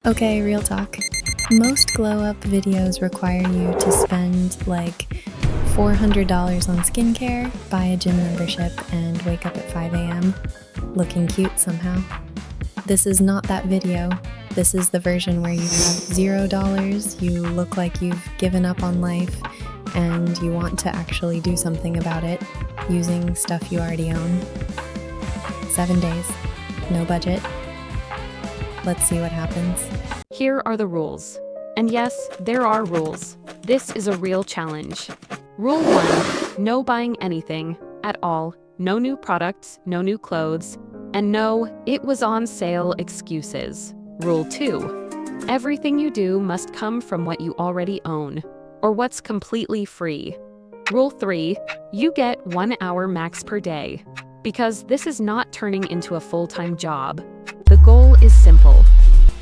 Okay, real talk. Most glow up videos require you to spend like $400 on skincare, buy a gym membership, and wake up at 5 a.m. looking cute somehow. This is not that video. This is the version where you have $0, you look like you've given up on life, and you want to actually do something about it using stuff you already own. 7 days, no budget. Let's see what happens. Here are the rules. And yes, there are rules. This is a real challenge. Rule 1, no buying anything at all. No new products, no new clothes, and no, it was on sale excuses. Rule 2, everything you do must come from what you already own, or what's completely free. Rule 3, you get 1 hour max per day, because this is not turning into a full-time job. The goal is simple.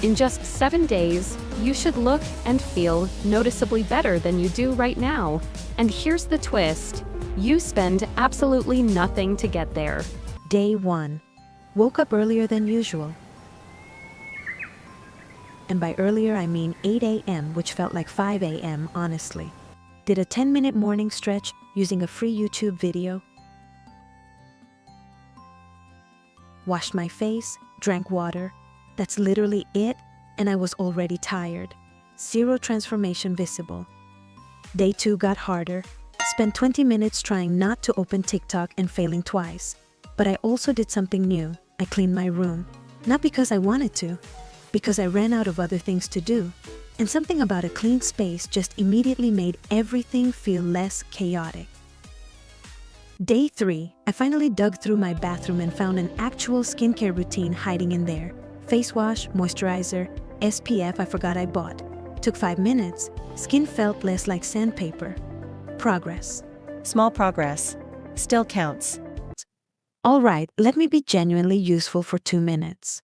In just 7 days, you should look and feel noticeably better than you do right now. And here's the twist. You spend absolutely nothing to get there. Day 1. Woke up earlier than usual. And by earlier, I mean 8 a.m., which felt like 5 a.m., honestly. Did a 10-minute morning stretch using a free YouTube video. Washed my face, drank water. That's literally it, and I was already tired. Zero transformation visible. Day 2 got harder. Spent 20 minutes trying not to open TikTok and failing twice. But I also did something new. I cleaned my room. Not because I wanted to, because I ran out of other things to do. And something about a clean space just immediately made everything feel less chaotic. Day 3, I finally dug through my bathroom and found an actual skincare routine hiding in there. Face wash, moisturizer, SPF I forgot I bought. Took 5 minutes. Skin felt less like sandpaper. Progress. Small progress. Still counts. Alright, let me be genuinely useful for 2 minutes.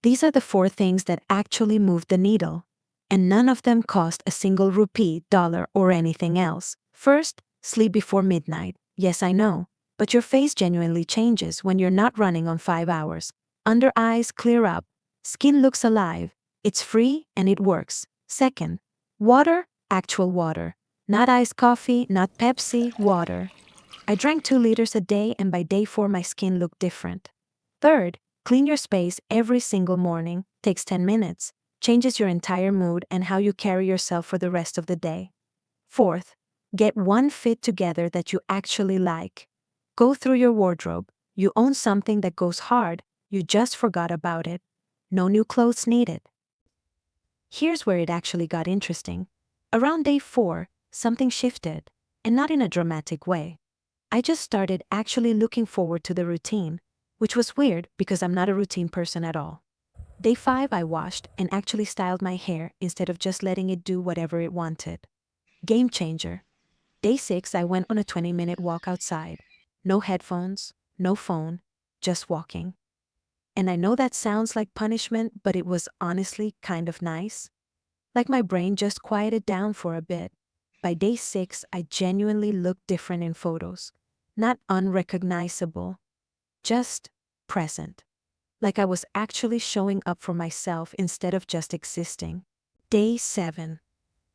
These are the 4 things that actually moved the needle. And none of them cost a single rupee, dollar, or anything else. First, sleep before midnight. Yes, I know. But your face genuinely changes when you're not running on 5 hours. Under eyes clear up. Skin looks alive. It's free and it works. Second, water, actual water. Not iced coffee, not Pepsi, water. I drank 2 liters a day and by day 4 my skin looked different. Third, clean your space every single morning. Takes 10 minutes. Changes your entire mood and how you carry yourself for the rest of the day. Fourth, get one fit together that you actually like. Go through your wardrobe. You own something that goes hard. You just forgot about it. No new clothes needed. Here's where it actually got interesting. Around day 4, something shifted, and not in a dramatic way. I just started actually looking forward to the routine, which was weird because I'm not a routine person at all. Day 5, I washed and actually styled my hair instead of just letting it do whatever it wanted. Game changer. Day 6, I went on a 20-minute walk outside. No headphones, no phone, just walking. And I know that sounds like punishment, but it was honestly kind of nice. Like my brain just quieted down for a bit. By day 6, I genuinely looked different in photos. Not unrecognizable. Just present. Like I was actually showing up for myself instead of just existing. Day 7.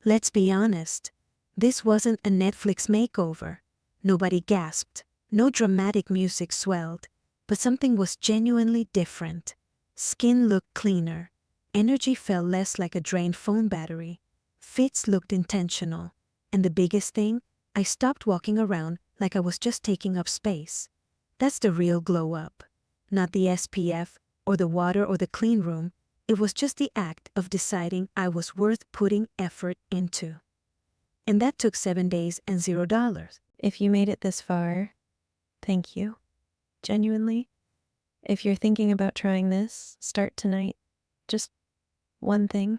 Let's be honest. This wasn't a Netflix makeover. Nobody gasped. No dramatic music swelled. But something was genuinely different. Skin looked cleaner. Energy felt less like a drained phone battery. Fits looked intentional. And the biggest thing, I stopped walking around like I was just taking up space. That's the real glow up. Not the SPF, or the water or the clean room. It was just the act of deciding I was worth putting effort into. And that took 7 days and $0. If you made it this far, thank you. Genuinely. If you're thinking about trying this, start tonight. Just one thing.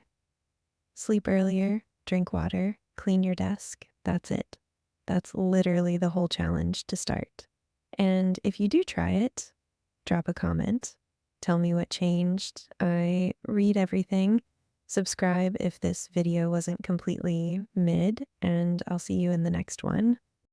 Sleep earlier, drink water, clean your desk. That's it. That's literally the whole challenge to start. And if you do try it, drop a comment. Tell me what changed. I read everything. Subscribe if this video wasn't completely mid, and I'll see you in the next one.